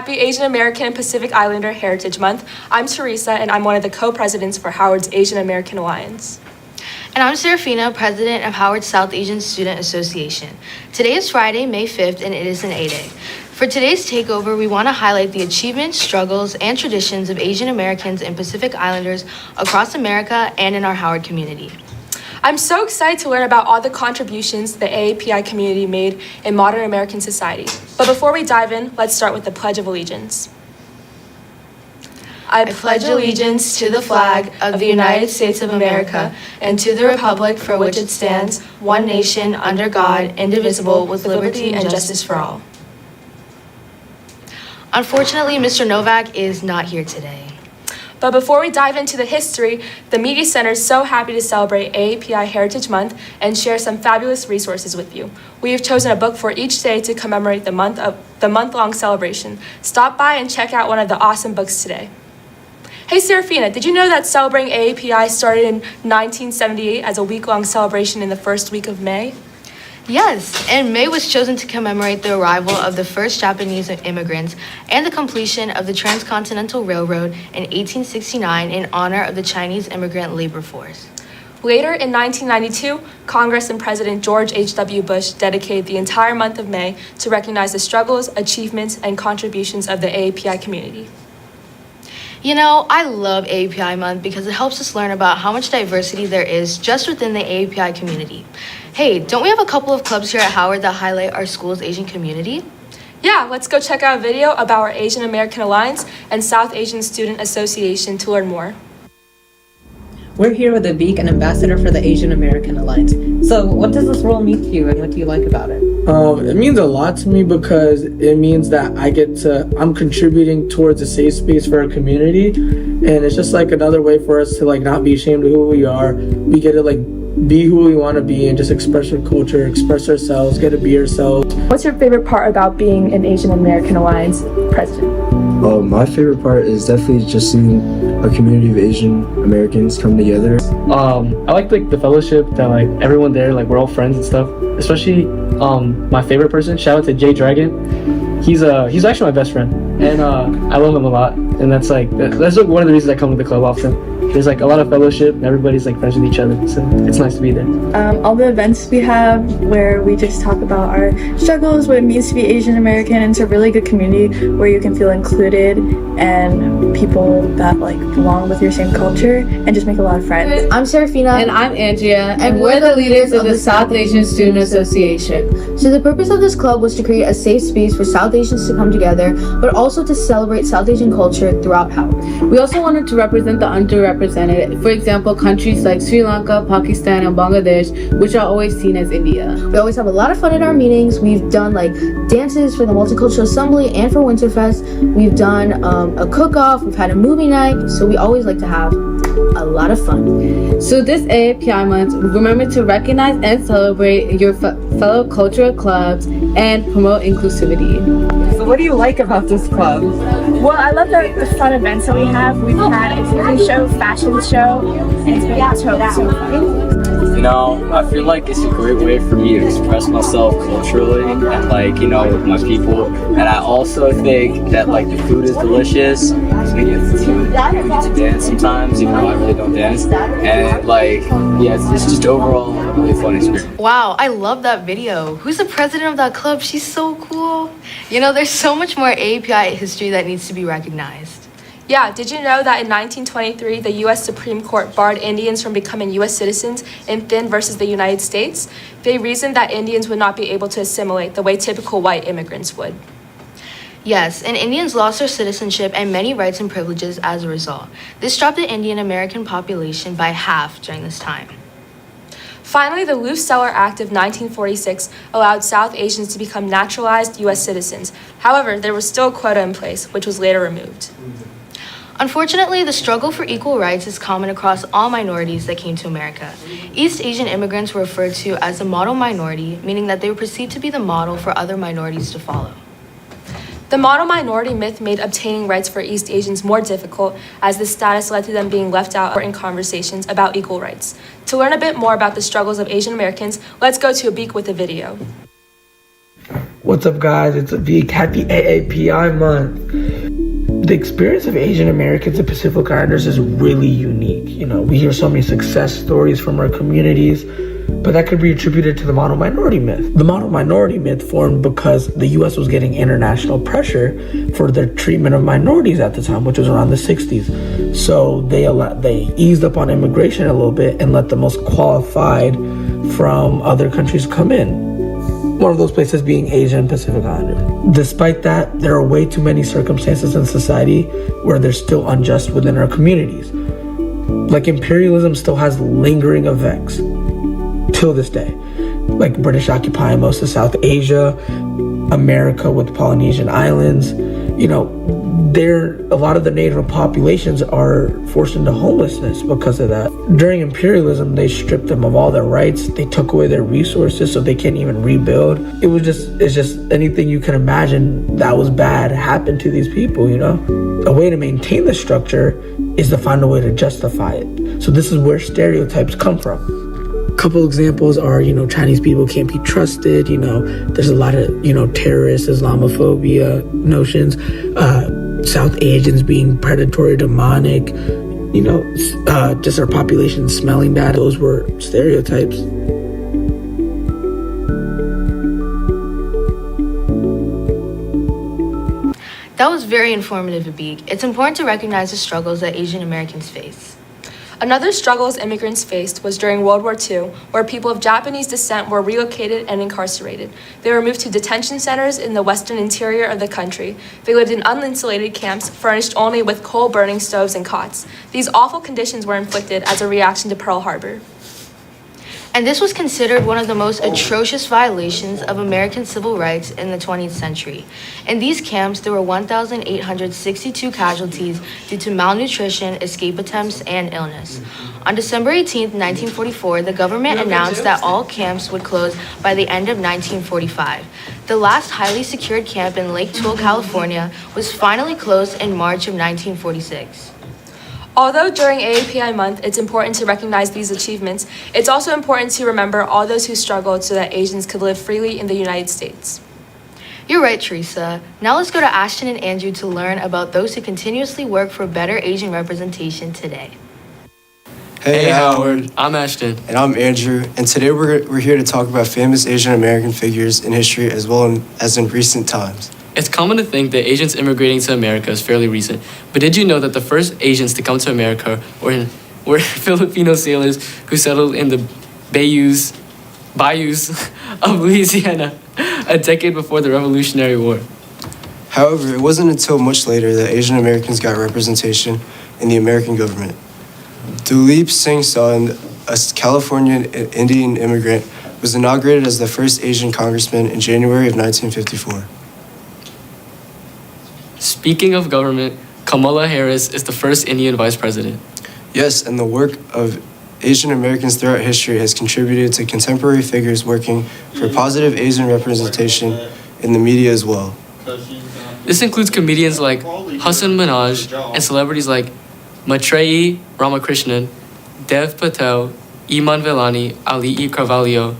Happy Asian American and Pacific Islander Heritage Month. I'm Teresa, and I'm one of the co-presidents for Howard's Asian American Alliance. And I'm Serafina, president of Howard South Asian Student Association. Today is Friday, May 5th, and it is an A-Day. For today's takeover, we want to highlight the achievements, struggles, and traditions of Asian Americans and Pacific Islanders across America and in our Howard community. I'm so excited to learn about all the contributions the AAPI community made in modern American society. But before we dive in, let's start with the Pledge of Allegiance. I pledge allegiance to the flag of the United States of America and to the republic for which it stands, one nation, under God, indivisible, with liberty and justice for all. Unfortunately, Mr. Novak is not here today. But before we dive into the history, the Media Center is so happy to celebrate AAPI Heritage Month and share some fabulous resources with you. We have chosen a book for each day to commemorate the month-long celebration. Stop by and check out one of the awesome books today. Hey Serafina, did you know that celebrating AAPI started in 1978 as a week-long celebration in the first week of May? Yes, and May was chosen to commemorate the arrival of the first Japanese immigrants and the completion of the Transcontinental Railroad in 1869 in honor of the Chinese immigrant labor force. Later in 1992, Congress and President George H.W. Bush dedicated the entire month of May to recognize the struggles, achievements, and contributions of the AAPI community. You know, I love AAPI Month because it helps us learn about how much diversity there is just within the AAPI community. Hey, don't we have a couple of clubs here at Howard that highlight our school's Asian community? Yeah, let's go check out a video about our Asian American Alliance and South Asian Student Association to learn more. We're here with Avik, an ambassador for the Asian American Alliance. So what does this role mean to you and what do you like about it? It means a lot to me because it means that I'm contributing towards a safe space for our community, and it's just like another way for us to not be ashamed of who we are. We get to be who we want to be and just express our culture, express ourselves, get to be ourselves. What's your favorite part about being an Asian American Alliance president? My favorite part is definitely just seeing a community of Asian Americans come together. I like the fellowship that everyone there, we're all friends and stuff. Especially my favorite person, shout out to Jay Dragon. He's actually my best friend, and I love him a lot. And that's one of the reasons I come to the club often. There's a lot of fellowship, and everybody's friends with each other, so it's nice to be there. All the events we have where we just talk about our struggles, what it means to be Asian American, and it's a really good community where you can feel included and people that belong with your same culture and just make a lot of friends. I'm Serafina. And I'm Andrea, and we're the leaders of the South Asian Student Association. So the purpose of this club was to create a safe space for South Asians to come together, but also to celebrate South Asian culture throughout Howard. We also wanted to represent the underrepresented. For example, countries like Sri Lanka, Pakistan, and Bangladesh, which are always seen as India. We always have a lot of fun at our meetings. We've done dances for the Multicultural Assembly and for Winterfest. We've done a cook-off. We've had a movie night. So we always like to have a lot of fun. So this AAPI month, remember to recognize and celebrate your fellow cultural clubs and promote inclusivity. So what do you like about this club? Well, I love the fun events that we have. We've had a cooking show, fashion show, and it's been so fun. I feel like it's a great way for me to express myself culturally and with my people. And I also think that the food is delicious. So we get to dance sometimes, even though I really don't dance. And it's just overall a really fun experience. Wow, I love that video. Who's the president of that club? She's so cool. There's so much more AAPI history that needs to be recognized. Yeah, did you know that in 1923, the U.S. Supreme Court barred Indians from becoming U.S. citizens in Finn versus the United States? They reasoned that Indians would not be able to assimilate the way typical white immigrants would. Yes, and Indians lost their citizenship and many rights and privileges as a result. This dropped the Indian American population by half during this time. Finally, the Luce-Seller Act of 1946 allowed South Asians to become naturalized U.S. citizens. However, there was still a quota in place, which was later removed. Unfortunately, the struggle for equal rights is common across all minorities that came to America. East Asian immigrants were referred to as a model minority, meaning that they were perceived to be the model for other minorities to follow. The model minority myth made obtaining rights for East Asians more difficult, as this status led to them being left out in conversations about equal rights. To learn a bit more about the struggles of Asian Americans, let's go to Abik with a video. What's up, guys? It's Avik. Happy AAPI month. The experience of Asian Americans and Pacific Islanders is really unique. You know, we hear so many success stories from our communities, but that could be attributed to the model minority myth. The model minority myth formed because the U.S. was getting international pressure for their treatment of minorities at the time, which was around the 60s. So they eased up on immigration a little bit and let the most qualified from other countries come in. One of those places being Asia and Pacific Islander. Despite that, there are way too many circumstances in society where they're still unjust within our communities. Like imperialism still has lingering effects till this day. Like British occupying most of South Asia, America with Polynesian islands. You know, a lot of the native populations are forced into homelessness because of that. During imperialism, they stripped them of all their rights. They took away their resources so they can't even rebuild. It's just anything you can imagine that was bad happened to these people, you know? A way to maintain the structure is to find a way to justify it. So this is where stereotypes come from. Couple examples are, you know, Chinese people can't be trusted, you know, there's a lot of, you know, terrorist, Islamophobia notions, South Asians being predatory, demonic, you know, just our population smelling bad. Those were stereotypes. That was very informative, Abik. It's important to recognize the struggles that Asian Americans face. Another struggles immigrants faced was during World War II, where people of Japanese descent were relocated and incarcerated. They were moved to detention centers in the western interior of the country. They lived in uninsulated camps, furnished only with coal-burning stoves and cots. These awful conditions were inflicted as a reaction to Pearl Harbor. And this was considered one of the most atrocious violations of American civil rights in the 20th century. In these camps, there were 1,862 casualties due to malnutrition, escape attempts, and illness. On December 18, 1944, the government announced that all camps would close by the end of 1945. The last highly secured camp in Lake Tule, California, was finally closed in March of 1946. Although during AAPI month, it's important to recognize these achievements, it's also important to remember all those who struggled so that Asians could live freely in the United States. You're right, Teresa. Now let's go to Ashton and Andrew to learn about those who continuously work for better Asian representation today. Hey, Howard. I'm Ashton. And I'm Andrew. And today we're here to talk about famous Asian American figures in history as well as in recent times. It's common to think that Asians immigrating to America is fairly recent, but did you know that the first Asians to come to America were Filipino sailors who settled in the bayous of Louisiana a decade before the Revolutionary War? However, it wasn't until much later that Asian Americans got representation in the American government. Duleep Singh Sahn, a Californian Indian immigrant, was inaugurated as the first Asian congressman in January of 1954. Speaking of government, Kamala Harris is the first Indian vice president. Yes, and the work of Asian Americans throughout history has contributed to contemporary figures working for positive Asian representation in the media as well. This includes comedians like Hasan Minhaj and celebrities like Maitreyi Ramakrishnan, Dev Patel, Iman Vellani, Ali E. Carvalho,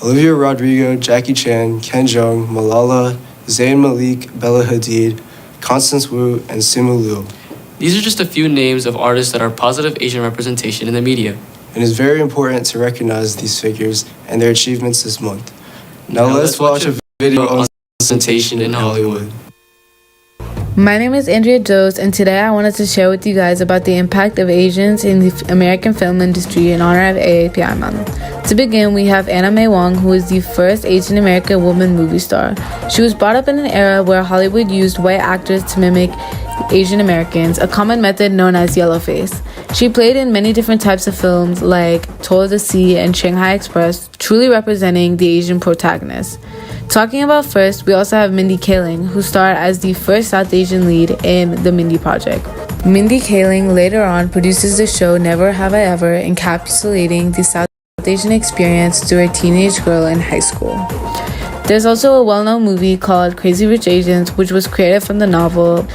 Olivia Rodrigo, Jackie Chan, Ken Jeong, Malala, Zayn Malik, Bella Hadid, Constance Wu, and Simu Liu. These are just a few names of artists that are positive Asian representation in the media. It is very important to recognize these figures and their achievements this month. Now let's watch a video on representation in Hollywood. My name is Andrea Joes, and today I wanted to share with you guys about the impact of Asians in the American film industry in honor of AAPI month. To begin, we have Anna May Wong, who is the first Asian American woman movie star. She was brought up in an era where Hollywood used white actors to mimic Asian Americans, a common method known as yellowface. She played in many different types of films like Toll of the Sea and Shanghai Express, truly representing the Asian protagonist. Talking about first, we also have Mindy Kaling, who starred as the first South Asian lead in The Mindy Project. Mindy Kaling later on produces the show Never Have I Ever, encapsulating the South Asian experience through a teenage girl in high school. There's also a well-known movie called Crazy Rich Asians, which was created from the novel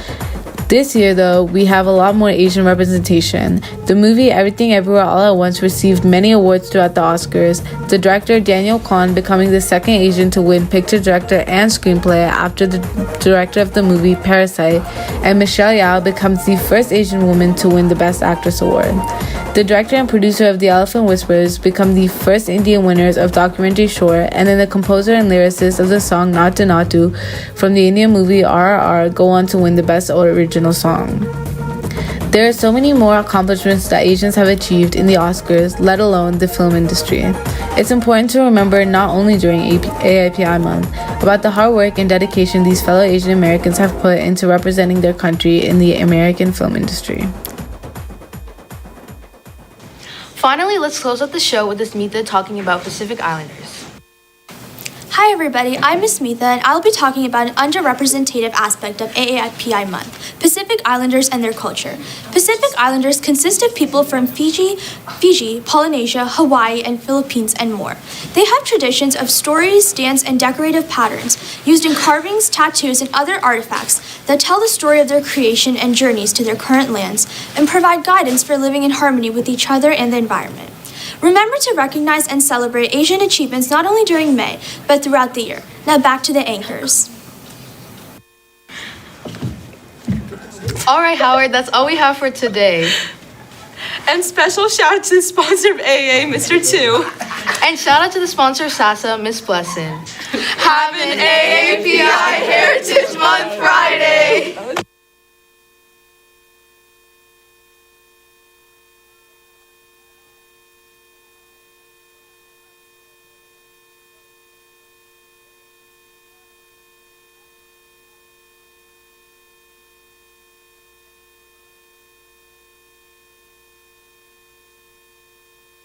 This year, though, we have a lot more Asian representation. The movie Everything Everywhere All at Once received many awards throughout the Oscars, the director Daniel Kwan becoming the second Asian to win Picture Director and Screenplay after the director of the movie Parasite, and Michelle Yeoh becomes the first Asian woman to win the Best Actress award. The director and producer of The Elephant Whisperers become the first Indian winners of documentary short, and then the composer and lyricist of the song Natu Natu from the Indian movie RRR go on to win the Best Original Song. There are so many more accomplishments that Asians have achieved in the Oscars, let alone the film industry. It's important to remember not only during AAPI month, about the hard work and dedication these fellow Asian Americans have put into representing their country in the American film industry. Finally, let's close out the show with Smita talking about Pacific Islanders. Hi everybody, I'm Miss Smitha and I'll be talking about an underrepresented aspect of AAPI month, Pacific Islanders and their culture. Pacific Islanders consist of people from Fiji, Polynesia, Hawaii, and Philippines and more. They have traditions of stories, dance, and decorative patterns used in carvings, tattoos, and other artifacts that tell the story of their creation and journeys to their current lands and provide guidance for living in harmony with each other and the environment. Remember to recognize and celebrate Asian achievements not only during May, but throughout the year. Now back to the anchors. All right, Howard, that's all we have for today. And special shout out to the sponsor of AA, Mr. Two. And shout out to the sponsor, SASA, Miss Blessin. Have an AAPI